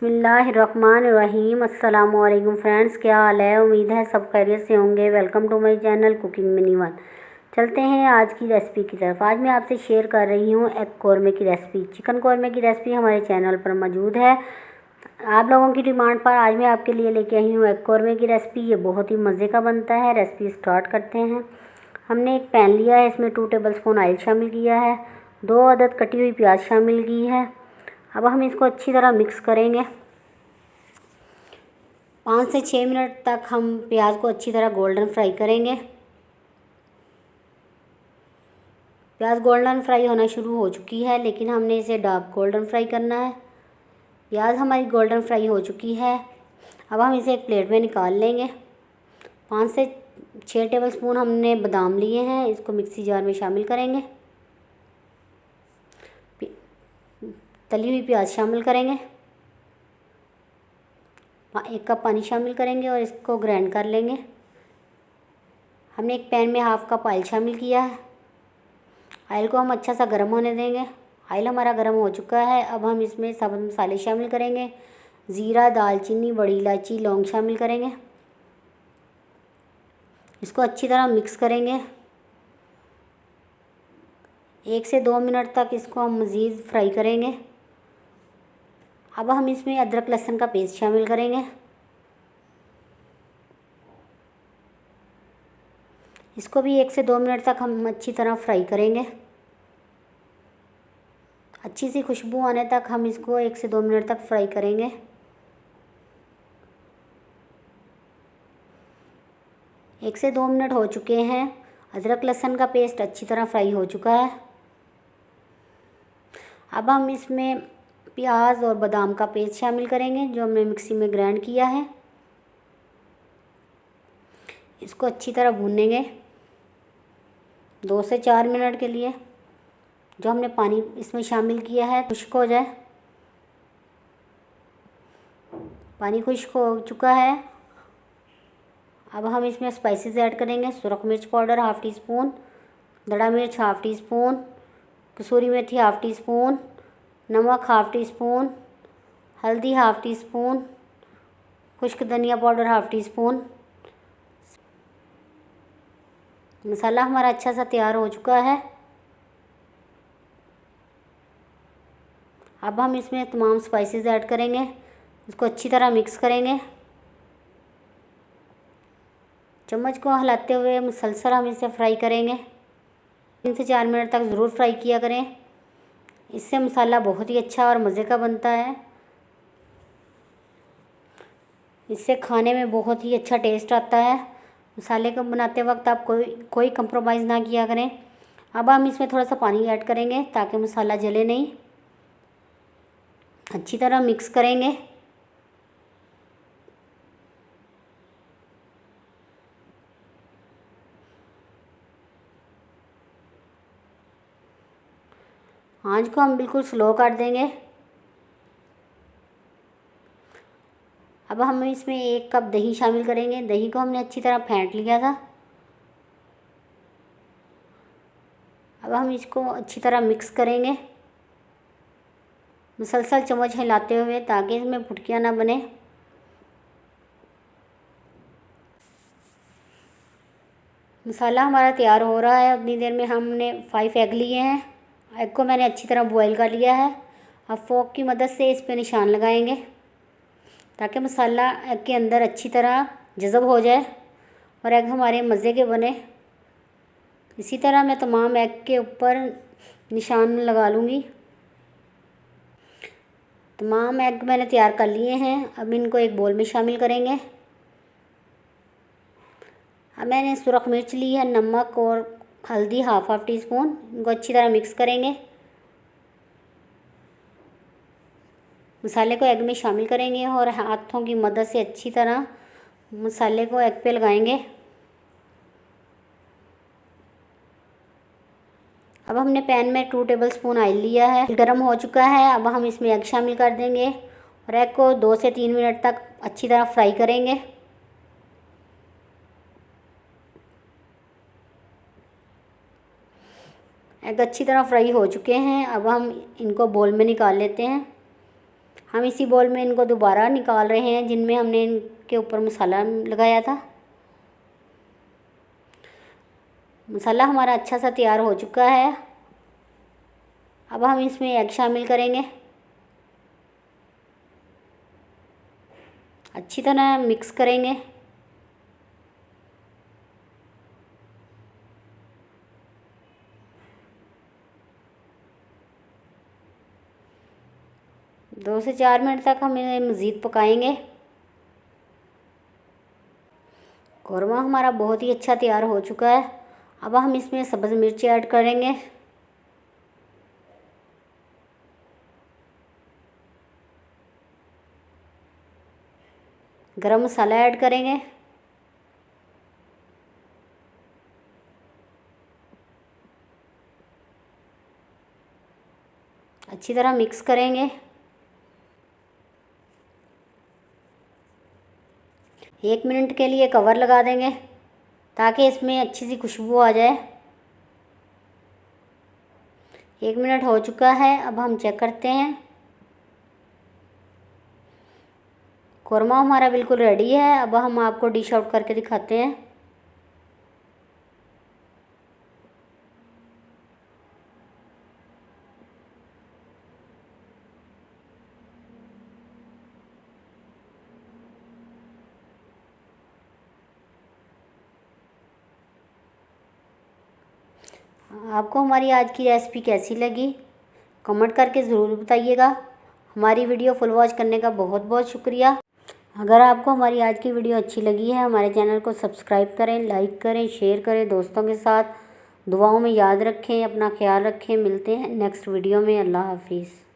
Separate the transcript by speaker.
Speaker 1: बिस्मिल्लाहिर्रहमानिर्रहीम। अस्सलामुअलैकुम फ्रेंड्स, क्या हाल है? उम्मीद है सब खैरियत से होंगे। Welcome to my channel cooking mini one. चलते हैं आज की रेसिपी की तरफ। आज मैं आपसे शेयर कर रही हूँ एग कौरमे की रेसिपी। चिकन कौरमे की रेसिपी हमारे चैनल पर मौजूद है। आप लोगों की डिमांड पर आज मैं आपके लिए लेके आई हूँ एग कौरमे की रेसिपी। ये बहुत ही मज़े का बनता है। रेसिपी स्टार्ट करते हैं। हमने एक पैन लिया है, इसमें 2 टेबलस्पून ऑयल शामिल किया है, 2 अदद कटी हुई प्याज शामिल की है। अब हम इसको अच्छी तरह मिक्स करेंगे। 5 से 6 मिनट तक हम प्याज को अच्छी तरह गोल्डन फ्राई करेंगे। प्याज गोल्डन फ्राई होना शुरू हो चुकी है, लेकिन हमने इसे डार्क गोल्डन फ्राई करना है। प्याज हमारी गोल्डन फ्राई हो चुकी है। अब हम इसे एक प्लेट में निकाल लेंगे। 5 से 6 टेबलस्पून हमने बादाम लिए हैं, इसको मिक्सी जार में शामिल करेंगे। तली हुई प्याज शामिल करेंगे, 1 कप पानी शामिल करेंगे और इसको ग्राइंड कर लेंगे। हमने एक पैन में 1/2 कप ऑयल शामिल किया है। ऑयल को हम अच्छा सा गर्म होने देंगे। ऑयल हमारा गर्म हो चुका है। अब हम इसमें सब मसाले शामिल करेंगे। ज़ीरा, दालचीनी, बड़ी इलायची, लौंग शामिल करेंगे। इसको अच्छी तरह मिक्स करेंगे। 1 से 2 मिनट तक इसको हम मज़ीद फ्राई करेंगे। अब हम इसमें अदरक लहसुन का पेस्ट शामिल करेंगे। इसको भी 1 से 2 मिनट तक हम अच्छी तरह फ्राई करेंगे। अच्छी सी खुशबू आने तक हम इसको 1 से 2 मिनट तक फ्राई करेंगे। 1 से 2 मिनट हो चुके हैं। अदरक लहसुन का पेस्ट अच्छी तरह फ्राई हो चुका है। अब हम इसमें प्याज और बादाम का पेस्ट शामिल करेंगे, जो हमने मिक्सी में ग्राइंड किया है। इसको अच्छी तरह भूनेंगे 2 से 4 मिनट के लिए। जो हमने पानी इसमें शामिल किया है खुश्क हो जाए। पानी खुश्क हो चुका है। अब हम इसमें स्पाइसेस ऐड करेंगे। सुरख मिर्च पाउडर 1/2 टी स्पून, दड़ा मिर्च 1/2 टी स्पून, कसूरी मेथी 1/2 टी स्पून, नमक 1/2 टी स्पून, हल्दी 1/2 टी स्पून, खुश्क धनिया पाउडर 1/2 टी स्पून। मसाला हमारा अच्छा सा तैयार हो चुका है। अब हम इसमें तमाम स्पाइसेस ऐड करेंगे। इसको अच्छी तरह मिक्स करेंगे। चम्मच को हिलाते हुए मुसलसल हम इसे फ्राई करेंगे। 3 से 4 मिनट तक ज़रूर फ्राई किया करें। इससे मसाला बहुत ही अच्छा और मज़े का बनता है। इससे खाने में बहुत ही अच्छा टेस्ट आता है। मसाले को बनाते वक्त आप कोई कंप्रोमाइज़ ना किया करें। अब हम इसमें थोड़ा सा पानी ऐड करेंगे ताकि मसाला जले नहीं। अच्छी तरह मिक्स करेंगे। आंच को हम बिल्कुल स्लो कर देंगे। अब हम इसमें 1 कप दही शामिल करेंगे। दही को हमने अच्छी तरह फेंट लिया था। अब हम इसको अच्छी तरह मिक्स करेंगे, मुसलसल चम्मच हिलाते हुए, ताकि इसमें फुटकियाँ ना बने। मसाला हमारा तैयार हो रहा है। उतनी देर में हमने 5 एग लिए हैं। एग को मैंने अच्छी तरह बॉईल कर लिया है। अब फोक की मदद से इस पे निशान लगाएंगे ताकि मसाला एग के अंदर अच्छी तरह जज़ब हो जाए और एग हमारे मज़े के बने। इसी तरह मैं तमाम एग के ऊपर निशान लगा लूँगी। तमाम एग मैंने तैयार कर लिए हैं। अब इनको एक बोल में शामिल करेंगे। अब मैंने सुरख मिर्च ली है, नमक और हल्दी 1/2 टी स्पून। इनको अच्छी तरह मिक्स करेंगे। मसाले को एग में शामिल करेंगे और हाथों की मदद से अच्छी तरह मसाले को एग पे लगाएंगे। अब हमने पैन में 2 टेबलस्पून ऑयल लिया है। गर्म हो चुका है। अब हम इसमें एग शामिल कर देंगे और एग को 2 से 3 मिनट तक अच्छी तरह फ्राई करेंगे। एग अच्छी तरह फ्राई हो चुके हैं। अब हम इनको बोल में निकाल लेते हैं। हम इसी बॉल में इनको दोबारा निकाल रहे हैं जिनमें हमने इनके ऊपर मसाला लगाया था। मसाला हमारा अच्छा सा तैयार हो चुका है। अब हम इसमें एग शामिल करेंगे। अच्छी तरह मिक्स करेंगे। दो से 4 मिनट तक हम इन्हें मज़ीद पकाएंगे। कौरमा हमारा बहुत ही अच्छा तैयार हो चुका है। अब हम इसमें सब्ज़ मिर्ची ऐड करेंगे। गरम मसाला ऐड करेंगे। अच्छी तरह मिक्स करेंगे। 1 मिनट के लिए कवर लगा देंगे ताकि इसमें अच्छी सी खुशबू आ जाए। 1 मिनट हो चुका है। अब हम चेक करते हैं। कौरमा हमारा बिल्कुल रेडी है। अब हम आपको डिश आउट करके दिखाते हैं। आपको हमारी आज की रेसिपी कैसी लगी कमेंट करके ज़रूर बताइएगा। हमारी वीडियो फुल वॉच करने का बहुत बहुत शुक्रिया। अगर आपको हमारी आज की वीडियो अच्छी लगी है हमारे चैनल को सब्सक्राइब करें, लाइक करें, शेयर करें दोस्तों के साथ। दुआओं में याद रखें, अपना ख्याल रखें। मिलते हैं नेक्स्ट वीडियो में। अल्लाह हाफिज़।